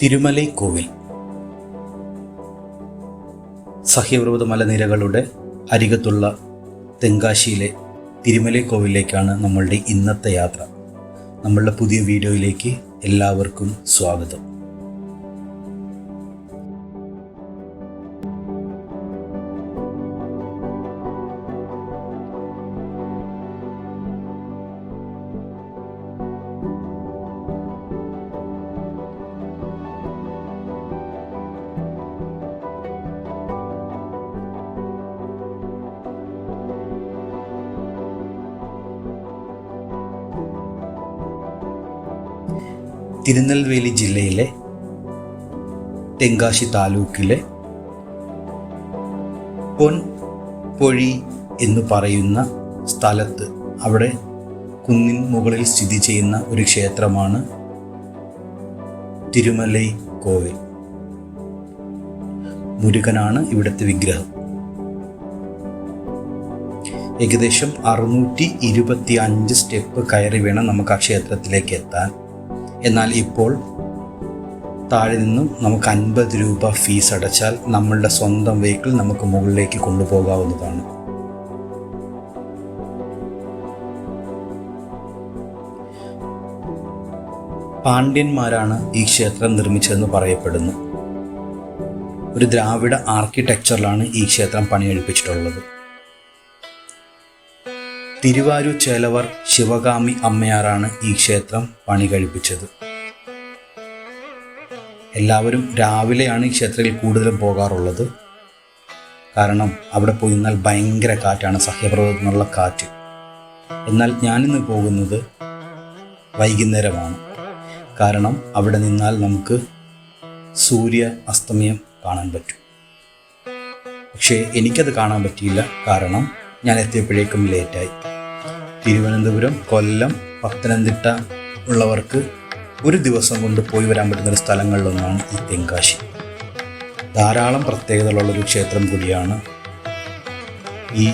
തിരുമലൈ കോവിൽ. സഹ്യപർവ്വത മലനിരകളുടെ അരികത്തുള്ള തെങ്കാശിയിലെ തിരുമലൈ കോവിലേക്കാണ് നമ്മളുടെ ഇന്നത്തെ യാത്ര. നമ്മളുടെ പുതിയ വീഡിയോയിലേക്ക് എല്ലാവർക്കും സ്വാഗതം. തിരുനെൽവേലി ജില്ലയിലെ തെങ്കാശി താലൂക്കിലെ പൊൻപൊഴി എന്ന് പറയുന്ന സ്ഥലത്ത്, അവിടെ കുന്നിൻ മുകളിൽ സ്ഥിതി ചെയ്യുന്ന ഒരു ക്ഷേത്രമാണ് തിരുമലൈ കോവിൽ. മുരുകനാണ് ഇവിടുത്തെ വിഗ്രഹം. ഏകദേശം 625 സ്റ്റെപ്പ് കയറി വേണം നമുക്ക് ആ ക്ഷേത്രത്തിലേക്ക് എത്താൻ. എന്നാൽ ഇപ്പോൾ താഴെ നിന്നും നമുക്ക് 50 രൂപ ഫീസ് അടച്ചാൽ നമ്മളുടെ സ്വന്തം വെഹിക്കിൾ നമുക്ക് മുകളിലേക്ക് കൊണ്ടുപോകാവുന്നതാണ്. പാണ്ഡ്യന്മാരാണ് ഈ ക്ഷേത്രം നിർമ്മിച്ചതെന്ന് പറയപ്പെടുന്നു. ഒരു ദ്രാവിഡ ആർക്കിടെക്ചറിലാണ് ഈ ക്ഷേത്രം പണിയെടുപ്പിച്ചിട്ടുള്ളത്. തിരുവാരൂർ ചേലവർ ശിവകാമി അമ്മയാറാണ് ഈ ക്ഷേത്രം പണി കഴിപ്പിച്ചത്. എല്ലാവരും രാവിലെയാണ് ഈ ക്ഷേത്രത്തിൽ കൂടുതലും പോകാറുള്ളത്. കാരണം അവിടെ പോയി നിന്നാൽ ഭയങ്കര കാറ്റാണ്, സഹ്യപർവ്വതത്തിൽ നിന്നുള്ള കാറ്റ്. എന്നാൽ ഞാനിന്ന് പോകുന്നത് വൈകുന്നേരമാണ്. കാരണം അവിടെ നിന്നാൽ നമുക്ക് സൂര്യ അസ്തമയം കാണാൻ പറ്റും. പക്ഷേ എനിക്കത് കാണാൻ പറ്റിയില്ല, കാരണം ഞാൻ എത്തിയപ്പോഴേക്കും ലേറ്റായി. തിരുവനന്തപുരം, കൊല്ലം, പത്തനംതിട്ട ഉള്ളവർക്ക് ഒരു ദിവസം കൊണ്ട് പോയി വരാൻ പറ്റുന്ന സ്ഥലങ്ങളിലൊന്നാണ് ഈ തെങ്കാശി. ധാരാളം പ്രത്യേകതകളുള്ളൊരു ക്ഷേത്രം കൂടിയാണ് ഈ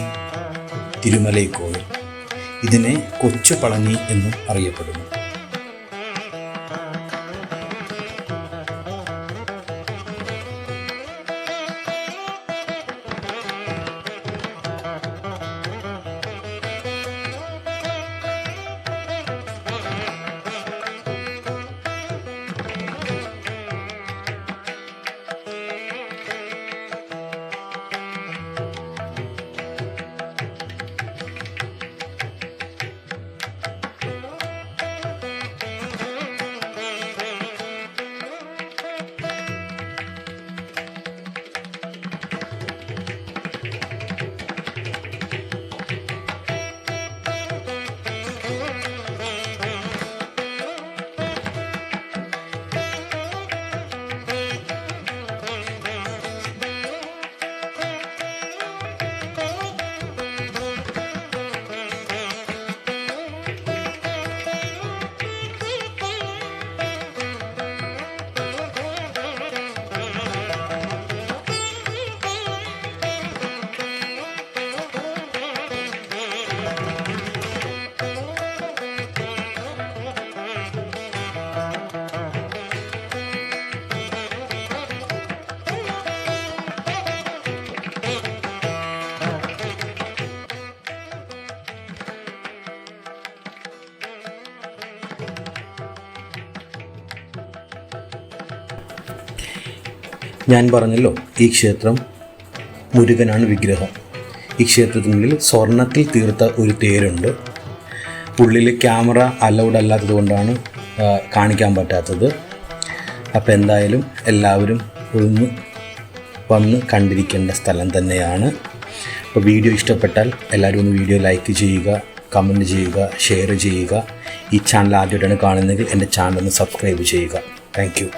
തിരുമലൈ കോവിൽ. ഇതിനെ കൊച്ചു പളനി എന്നും അറിയപ്പെടുന്നു. ഞാൻ പറഞ്ഞല്ലോ, ഈ ക്ഷേത്രം മുരുകനാണ് വിഗ്രഹം. ഈ ക്ഷേത്രത്തിനുള്ളിൽ സ്വർണത്തിൽ തീർത്ത ഒരു തേരുണ്ട്. ഉള്ളിൽ ക്യാമറ അലൗഡ് അല്ലാത്തത് കൊണ്ടാണ് കാണിക്കാൻ പറ്റാത്തത്. അപ്പോൾ എന്തായാലും എല്ലാവരും ഒന്ന് വന്ന് കണ്ടിരിക്കേണ്ട സ്ഥലം തന്നെയാണ്. അപ്പോൾ വീഡിയോ ഇഷ്ടപ്പെട്ടാൽ എല്ലാവരും ഒന്ന് വീഡിയോ ലൈക്ക് ചെയ്യുക, കമൻറ്റ് ചെയ്യുക, ഷെയർ ചെയ്യുക. ഈ ചാനൽ ആദ്യമായിട്ടാണ് കാണുന്നതെങ്കിൽ എൻ്റെ ചാനൽ ഒന്ന് സബ്സ്ക്രൈബ് ചെയ്യുക. Thank you.